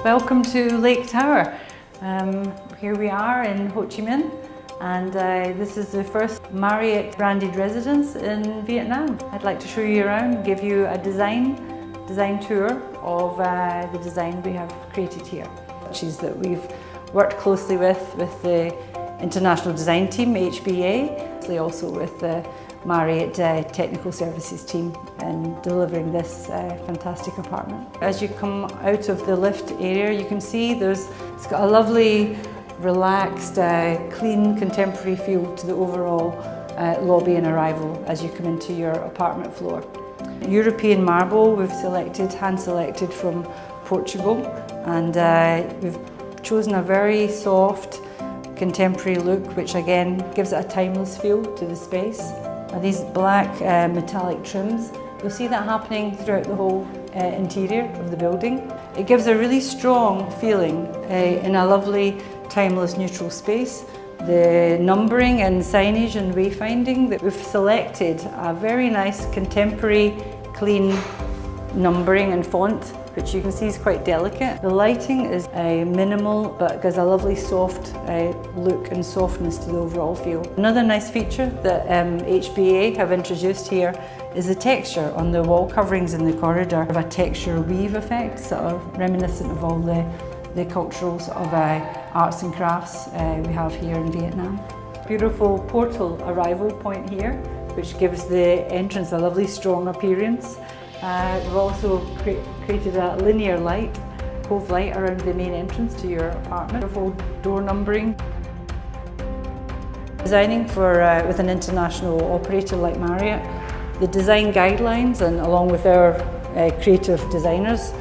Welcome to Lake Tower. Here we are in Ho Chi Minh, and this is the first Marriott branded residence in Vietnam. I'd like to show you around, give you a design tour of the design we have created here. Which is that we've worked closely with the international design team, HBA, also with the Marriott Technical Services team in delivering this fantastic apartment. As you come out of the lift area, you can see it's got a lovely, relaxed, clean, contemporary feel to the overall lobby and arrival as you come into your apartment floor. European marble we've hand-selected from Portugal, and we've chosen a very soft, contemporary look, which again gives it a timeless feel to the space. These black metallic trims, you'll see that happening throughout the whole interior of the building. It gives a really strong feeling in a lovely, timeless, neutral space. The numbering and signage and wayfinding that we've selected a very nice, contemporary, clean numbering and font, which you can see is quite delicate. The lighting is minimal, but gives a lovely soft look and softness to the overall feel. Another nice feature that HBA have introduced here is the texture on the wall coverings in the corridor of a texture weave effect, sort of reminiscent of all the cultural sort of arts and crafts we have here in Vietnam. Beautiful portal arrival point here, which gives the entrance a lovely strong appearance. We've also created a linear light, cove light around the main entrance to your apartment. Beautiful door numbering. Designing with an international operator like Marriott, the design guidelines and along with our creative designers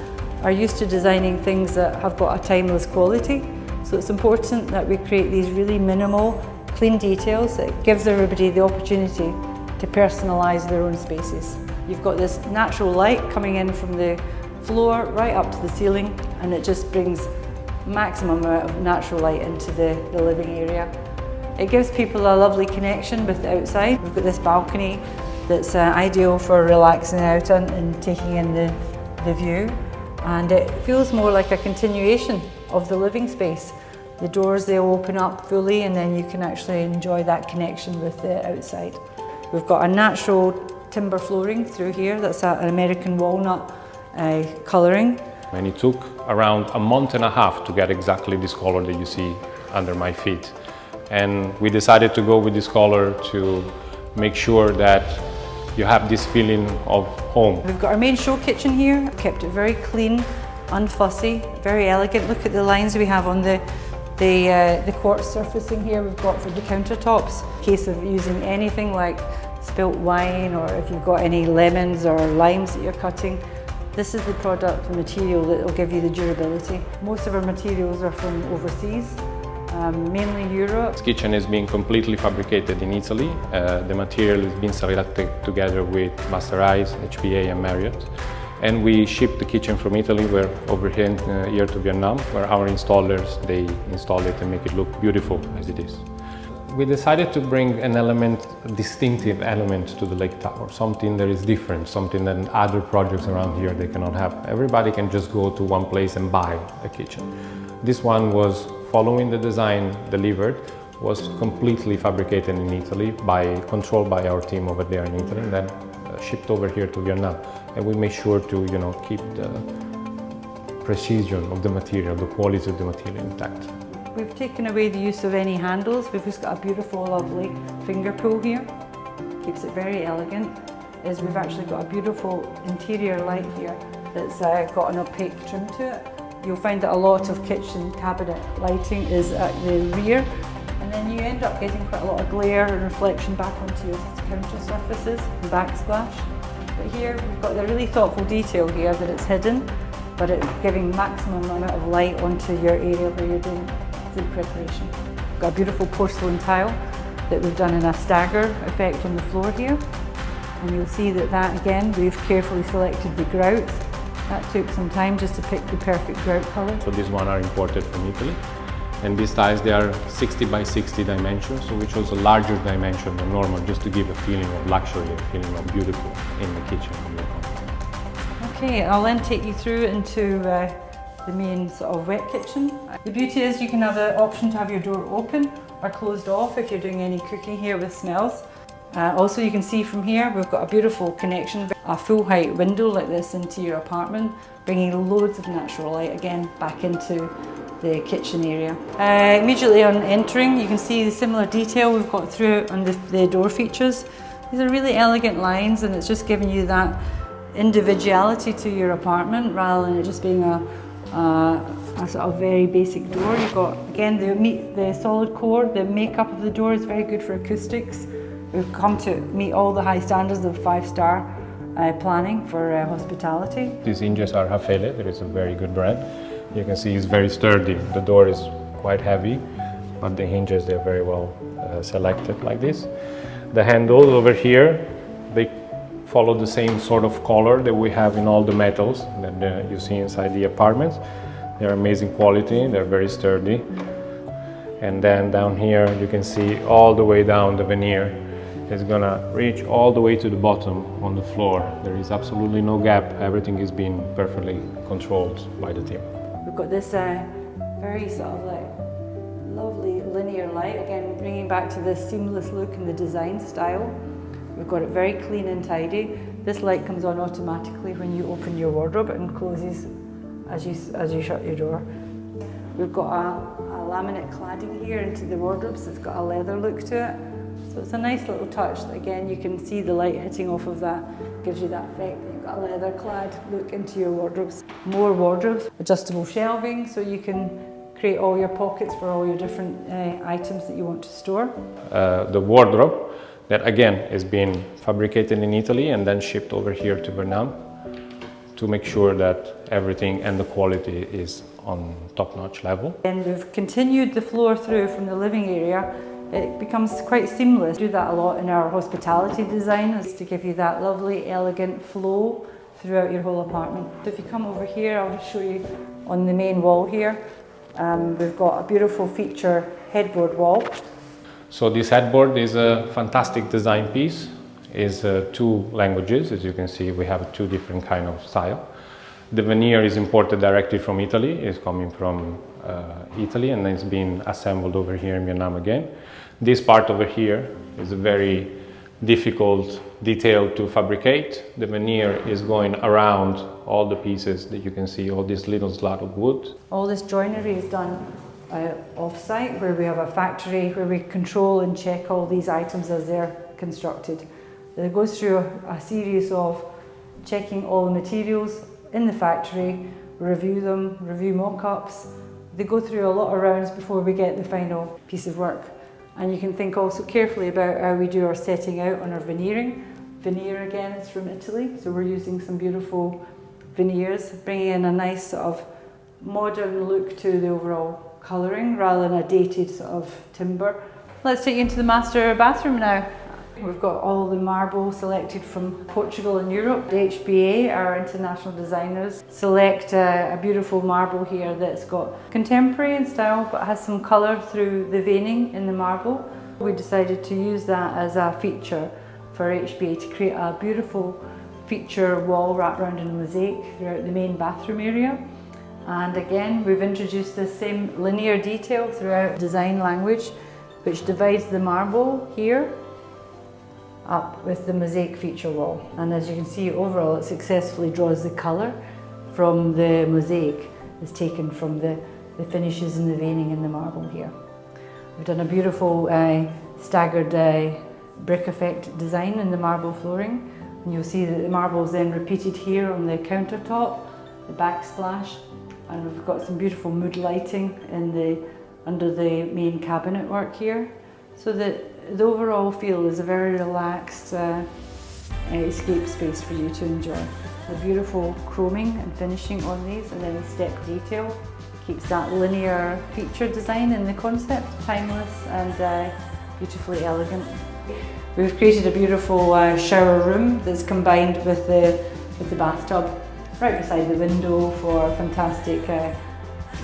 are used to designing things that have got a timeless quality. So it's important that we create these really minimal, clean details that gives everybody the opportunity to personalise their own spaces. You've got this natural light coming in from the floor right up to the ceiling, and it just brings maximum amount of natural light into the living area. It gives people a lovely connection with the outside. We've got this balcony that's ideal for relaxing out and taking in the view, and it feels more like a continuation of the living space. The doors, they'll open up fully, and then you can actually enjoy that connection with the outside. We've got a natural timber flooring through here. That's an American walnut colouring. And it took around a month and a half to get exactly this colour that you see under my feet. And we decided to go with this colour to make sure that you have this feeling of home. We've got our main show kitchen here. Kept it very clean, unfussy, very elegant. Look at the lines we have on the quartz surfacing here we've got for the countertops. In case of using anything like spilt wine, or if you've got any lemons or limes that you're cutting, this is the product, the material that will give you the durability. Most of our materials are from overseas, mainly Europe. This kitchen is being completely fabricated in Italy. The material is being selected together with Masterise, HBA and Marriott. And we ship the kitchen from Italy. We're over here to Vietnam, where our installers, they install it and make it look beautiful as it is. We decided to bring a distinctive element to the Lake Tower, something that is different, something that other projects around here they cannot have. Everybody can just go to one place and buy a kitchen. This one was following the design delivered, was completely fabricated in Italy, controlled by our team over there in Italy, and then shipped over here to Vietnam. And we made sure to keep the precision of the material, the quality of the material intact. We've taken away the use of any handles. We've just got a beautiful, lovely finger pull here. Keeps it very elegant. We've actually got a beautiful interior light here that's got an opaque trim to it. You'll find that a lot of kitchen cabinet lighting is at the rear, and then you end up getting quite a lot of glare and reflection back onto your counter surfaces and backsplash. But here we've got the really thoughtful detail here that it's hidden, but it's giving maximum amount of light onto your area where you're doing food preparation. We've got a beautiful porcelain tile that we've done in a stagger effect on the floor here. And you'll see that again, we've carefully selected the grouts. That took some time just to pick the perfect grout colour. So these ones are imported from Italy. And these tiles, they are 60 by 60 dimensions, so which was a larger dimension than normal, just to give a feeling of luxury, a feeling of beautiful in the kitchen. Okay, I'll then take you through into the main sort of wet kitchen. The beauty is you can have the option to have your door open or closed off if you're doing any cooking here with smells. Also you can see from here we've got a beautiful connection, a full height window like this into your apartment, bringing loads of natural light again back into the kitchen area. Immediately on entering you can see the similar detail we've got through on the door features. These are really elegant lines and it's just giving you that individuality to your apartment rather than it just being a sort of very basic door. You've got again the solid core, the makeup of the door is very good for acoustics. We've come to meet all the high standards of 5-star planning for hospitality. These hinges are Hafele, that is a very good brand. You can see it's very sturdy. The door is quite heavy, but the hinges they're very well selected like this. The handles over here, they follow the same sort of color that we have in all the metals that you see inside the apartments. They're amazing quality, they're very sturdy. And then down here you can see all the way down the veneer is gonna reach all the way to the bottom on the floor. There is absolutely no gap, everything is being perfectly controlled by the team. We've got this very sort of like lovely linear light, again bringing back to this seamless look and the design style. We've got it very clean and tidy. This light comes on automatically when you open your wardrobe and closes as you shut your door. We've got a laminate cladding here into the wardrobes. It's got a leather look to it. So it's a nice little touch. Again, you can see the light hitting off of that, gives you that effect. You've got a leather clad look into your wardrobes. More wardrobes, adjustable shelving, so you can create all your pockets for all your different items that you want to store. The wardrobe, that again is being fabricated in Italy and then shipped over here to Vietnam to make sure that everything and the quality is on top-notch level. And we've continued the floor through from the living area. It becomes quite seamless. We do that a lot in our hospitality design, is to give you that lovely, elegant flow throughout your whole apartment. So if you come over here, I'll show you on the main wall here. We've got a beautiful feature headboard wall. So this headboard is a fantastic design piece. It's 2 languages, as you can see we have 2 different kind of style. The veneer is imported directly from Italy, it's coming from Italy and then it's being assembled over here in Vietnam again. This part over here is a very difficult detail to fabricate. The veneer is going around all the pieces that you can see, all this little slat of wood. All this joinery is done off-site, where we have a factory where we control and check all these items as they're constructed. It goes through a series of checking all the materials in the factory, review them, review mock-ups. They go through a lot of rounds before we get the final piece of work. And you can think also carefully about how we do our setting out on our veneering. Veneer again is from Italy, so we're using some beautiful veneers, bringing in a nice sort of modern look to the overall colouring rather than a dated sort of timber. Let's take you into the master bathroom now. We've got all the marble selected from Portugal and Europe. The HBA, our international designers, select a beautiful marble here that's got contemporary in style but has some colour through the veining in the marble. We decided to use that as a feature for HBA to create a beautiful feature wall wrapped around in a mosaic throughout the main bathroom area. And again, we've introduced the same linear detail throughout design language, which divides the marble here up with the mosaic feature wall. And as you can see, overall it successfully draws the colour from the mosaic. It's taken from the finishes and the veining in the marble here. We've done a beautiful staggered brick effect design in the marble flooring. And you'll see that the marble is then repeated here on the countertop, the backsplash, and we've got some beautiful mood lighting under the main cabinet work here. So that the overall feel is a very relaxed escape space for you to enjoy. The beautiful chroming and finishing on these, and then the step detail keeps that linear feature design in the concept, timeless and beautifully elegant. We've created a beautiful shower room that's combined with the bathtub right beside the window for fantastic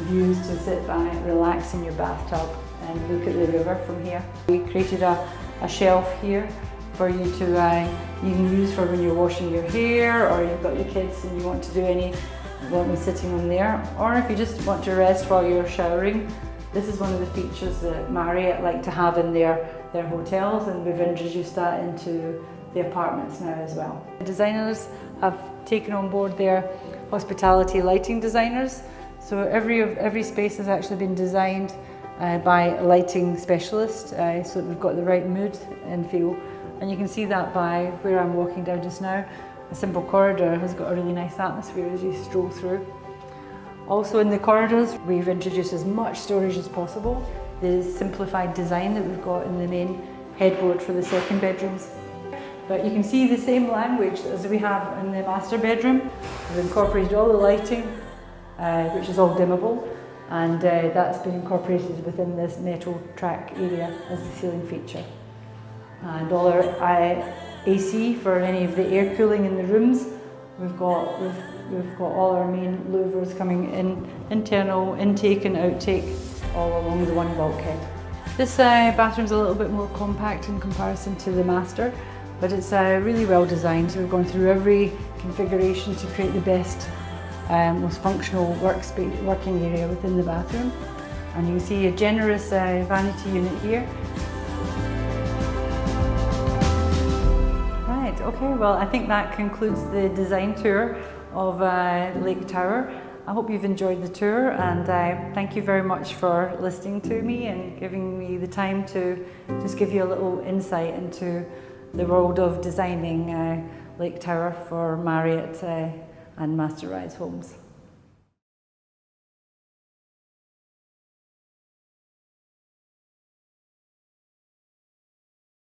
views to sit back, relax in your bathtub and look at the river from here. We created a shelf here for you to you can use for when you're washing your hair, or you've got your kids and you want to do any you won't be sitting on there. Or if you just want to rest while you're showering, this is one of the features that Marriott like to have in their hotels, and we've introduced that into the apartments now as well. The designers have taken on board their hospitality lighting designers. So every space has actually been designed by a lighting specialist, so that we've got the right mood and feel. And you can see that by where I'm walking down just now. A simple corridor has got a really nice atmosphere as you stroll through. Also in the corridors, we've introduced as much storage as possible. The simplified design that we've got in the main headboard for the second bedrooms. But you can see the same language as we have in the master bedroom. We've incorporated all the lighting, which is all dimmable, and that's been incorporated within this metal track area as the ceiling feature. And all our AC for any of the air cooling in the rooms. We've got all our main louvers coming in, internal intake and outtake, all along the one bulkhead. This bathroom's a little bit more compact in comparison to the master, but it's really well designed. So we've gone through every configuration to create the best, most functional working area within the bathroom. And you can see a generous vanity unit here. Right, okay, well I think that concludes the design tour of Lake Tower. I hope you've enjoyed the tour, and thank you very much for listening to me and giving me the time to just give you a little insight into the world of designing Lake Tower for Marriott and Masterise Homes.